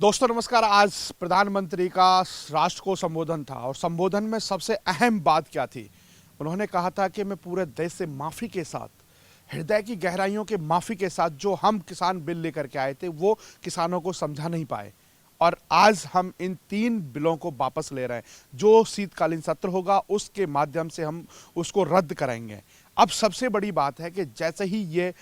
दोस्तों नमस्कार। आज प्रधानमंत्री का राष्ट्र को संबोधन था और संबोधन में सबसे अहम बात क्या थी? उन्होंने कहा था कि मैं पूरे देश से माफ़ी के साथ, हृदय की गहराइयों के माफ़ी के साथ जो हम किसान बिल लेकर के आए थे वो किसानों को समझा नहीं पाए और आज हम इन 3 बिलों को वापस ले रहे हैं। जो शीतकालीन सत्र होगा उसके माध्यम से हम उसको रद्द कराएंगे। अब सबसे बड़ी बात है कि जैसे ही ये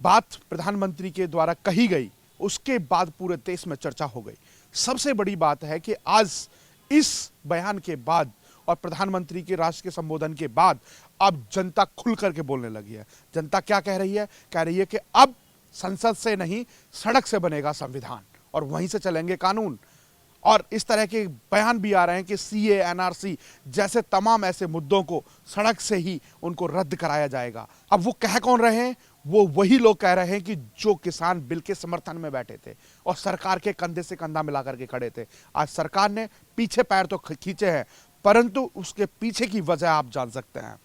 बात प्रधानमंत्री के द्वारा कही गई उसके बाद पूरे देश में चर्चा हो गई। सबसे बड़ी बात है कि आज इस बयान के बाद और प्रधानमंत्री के राष्ट्र के संबोधन के बाद अब जनता खुल करके बोलने लगी है। जनता क्या कह रही है? कह रही है कि अब संसद से नहीं सड़क से बनेगा संविधान और वहीं से चलेंगे कानून। और इस तरह के बयान भी आ रहे हैं कि सीए, एनआरसी जैसे तमाम ऐसे मुद्दों को सड़क से ही उनको रद्द कराया जाएगा। अब वो कह कौन रहे हैं? वो वही लोग कह रहे हैं कि जो किसान बिल के समर्थन में बैठे थे और सरकार के कंधे से कंधा मिलाकर के खड़े थे। आज सरकार ने पीछे पैर तो खींचे हैं, परंतु उसके पीछे की वजह आप जान सकते हैं।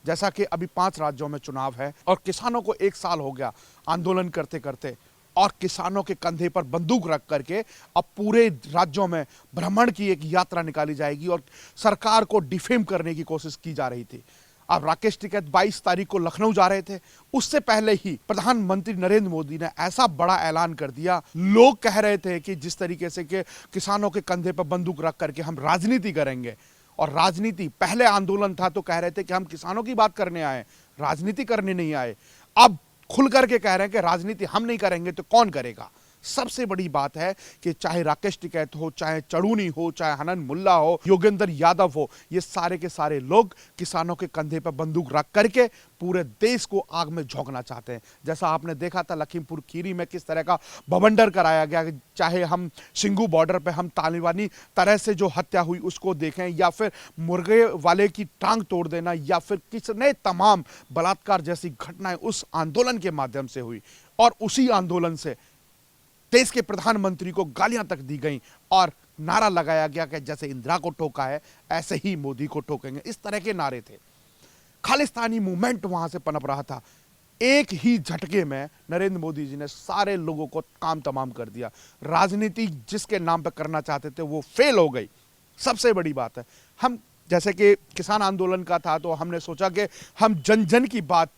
जैसा कि अभी 5 राज्यों में चुनाव है और किसानों को 1 साल हो गया आंदोलन करते करते, और किसानों के कंधे पर बंदूक रख करके अब पूरे राज्यों में भ्रमण की एक यात्रा निकाली जाएगी और सरकार को डिफेम करने की कोशिश की जा रही थी। अब राकेश टिकैत 22 तारीख को लखनऊ जा रहे थे। उससे पहले ही प्रधानमंत्री नरेंद्र मोदी ने ऐसा बड़ा ऐलान कर दिया। लोग कह रहे थे कि जिस तरीके से कि किसानों के कंधे पर बंदूक रख करके हम राजनीति करेंगे, और राजनीति पहले आंदोलन था तो कह रहे थे कि हम किसानों की बात करने आए, राजनीति करने नहीं आए। अब खुल करके कह रहे हैं कि राजनीति हम नहीं करेंगे तो कौन करेगा। सबसे बड़ी बात है कि चाहे राकेश टिकैत हो, चाहे चढ़ूनी हो, चाहे हनन मुल्ला हो, योगेंद्र यादव हो, ये सारे के सारे लोग किसानों के कंधे पर बंदूक रख करके पूरे देश को आग में झोंकना चाहते हैं। जैसा आपने देखा था लखीमपुर खीरी में किस तरह का बवंडर कराया गया, चाहे हम सिंगू बॉर्डर पे हम तालिबानी तरह से जो हत्या हुई उसको देखें, या फिर मुर्गे वाले की टांग तोड़ देना, या फिर किसने तमाम बलात्कार जैसी घटनाएं उस आंदोलन के माध्यम से हुई। और उसी आंदोलन से देश के प्रधानमंत्री को गालियां तक दी गई और नारा लगाया गया कि जैसे इंदिरा को ठोका है ऐसे ही मोदी को ठोकेंगे। इस तरह के नारे थे। खालिस्तानी मूवमेंट वहां से पनप रहा था। एक ही झटके में नरेंद्र मोदी जी ने सारे लोगों को काम तमाम कर दिया। राजनीति जिसके नाम पर करना चाहते थे वो फेल हो गई। सबसे बड़ी बात है, हम जैसे कि किसान आंदोलन का था तो हमने सोचा कि हम जन जन की बात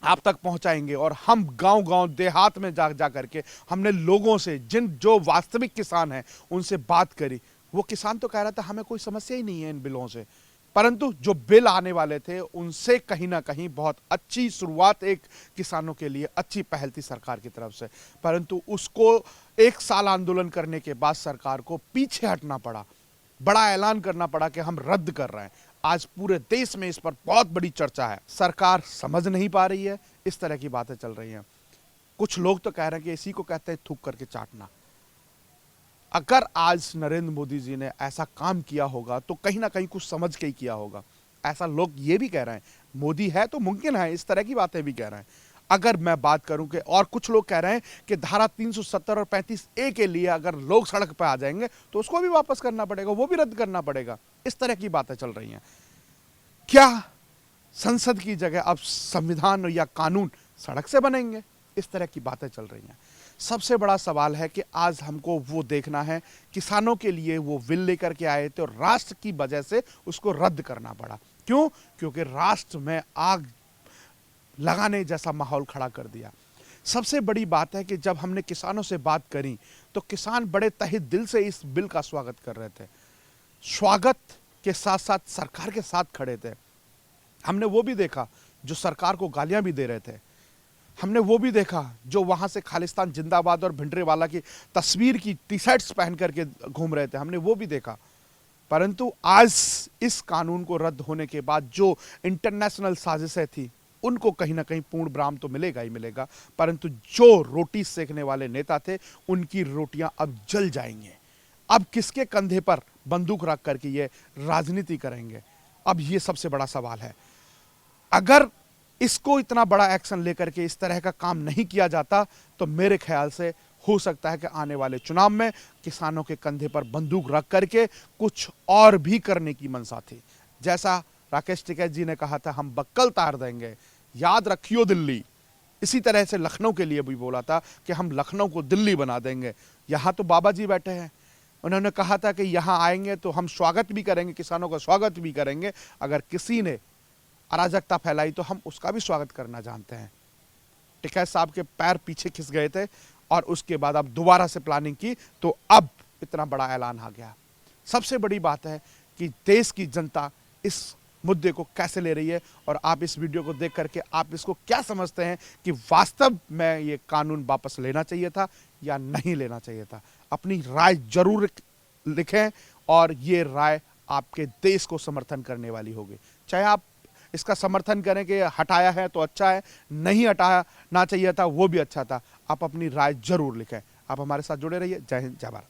आप तक पहुंचाएंगे और हम गांव-गांव देहात में जा करके हमने लोगों से, जो वास्तविक किसान हैं उनसे बात करी। वो किसान तो कह रहा था हमें कोई समस्या ही नहीं है इन बिलों से, परंतु जो बिल आने वाले थे उनसे कहीं ना कहीं बहुत अच्छी शुरुआत एक किसानों के लिए अच्छी पहल थी सरकार की तरफ से, परंतु उसको 1 साल आंदोलन करने के बाद सरकार को पीछे हटना पड़ा। बड़ा ऐलान करना पड़ा कि हम रद्द कर रहे हैं। आज पूरे देश में इस पर बहुत बड़ी चर्चा है। सरकार समझ नहीं पा रही है, इस तरह की बातें चल रही हैं। कुछ लोग तो कह रहे हैं कि इसी को कहते हैं थूक करके चाटना। अगर आज नरेंद्र मोदी जी ने ऐसा काम किया होगा तो कहीं ना कहीं कुछ समझ के ही किया होगा। ऐसा लोग ये भी कह रहे हैं। मोदी है तो मुमकिन है, इस तरह की बातें भी कह रहे हैं। अगर मैं बात करूं कि और कुछ लोग कह रहे हैं कि धारा 370 और 35A के लिए अगर लोग सड़क पर आ जाएंगे तो उसको भी वापस करना पड़ेगा, वो भी रद्द करना पड़ेगा। इस तरह की बातें चल रही हैं। क्या संसद की जगह अब संविधान या कानून सड़क से बनेंगे? इस तरह की बातें चल रही हैं। सबसे बड़ा सवाल है कि आज हमको वो देखना है, किसानों के लिए वो बिल लेकर के आए थे और राष्ट्र की वजह से उसको रद्द करना पड़ा। क्यों? क्योंकि राष्ट्र में आग लगाने जैसा माहौल खड़ा कर दिया। सबसे बड़ी बात है कि जब हमने किसानों से बात करी तो किसान बड़े तहे दिल से इस बिल का स्वागत कर रहे थे। स्वागत के साथ साथ सरकार के साथ खड़े थे। हमने वो भी देखा जो सरकार को गालियां भी दे रहे थे। हमने वो भी देखा जो वहां से खालिस्तान जिंदाबाद और भिंडरेवाला की तस्वीर की टी-शर्ट्स पहन करके घूम रहे थे। हमने वो भी देखा। परंतु आज इस कानून को रद्द होने के बाद जो इंटरनेशनल साजिशें थी उनको कहीं ना कहीं पूर्ण विराम तो मिलेगा ही मिलेगा, परंतु जो रोटी सेकने वाले नेता थे उनकी रोटियां अब जल जाएंगे। अब किसके कंधे पर बंदूक रख करके ये राजनीति करेंगे? अब ये सबसे बड़ा सवाल है। अगर इसको इतना बड़ा एक्शन लेकर के इस तरह का काम नहीं किया जाता तो मेरे ख्याल से हो सकता है कि आने वाले चुनाव में किसानों के कंधे पर बंदूक रख करके कुछ और भी करने की मंशा थी। जैसा राकेश टिकैत जी ने कहा था हम बक्कल तार देंगे, याद रखियो दिल्ली, इसी तरह से लखनऊ के लिए भी बोला था कि हम लखनऊ को दिल्ली बना देंगे। यहाँ तो बाबा जी बैठे हैं, उन्होंने कहा था कि यहाँ आएंगे तो हम स्वागत भी करेंगे, किसानों का स्वागत भी करेंगे, अगर किसी ने अराजकता फैलाई तो हम उसका भी स्वागत करना जानते हैं। टिकैत साहब के पैर पीछे खिस गए थे और उसके बाद अब दोबारा से प्लानिंग की तो अब इतना बड़ा ऐलान आ गया। सबसे बड़ी बात है कि देश की जनता इस मुद्दे को कैसे ले रही है और आप इस वीडियो को देख करके आप इसको क्या समझते हैं कि वास्तव में ये कानून वापस लेना चाहिए था या नहीं लेना चाहिए था। अपनी राय जरूर लिखें और ये राय आपके देश को समर्थन करने वाली होगी। चाहे आप इसका समर्थन करें कि हटाया है तो अच्छा है, नहीं हटाना चाहिए था वो भी अच्छा था, आप अपनी राय जरूर लिखें। आप हमारे साथ जुड़े रहिए। जय हिंद, जय भारत।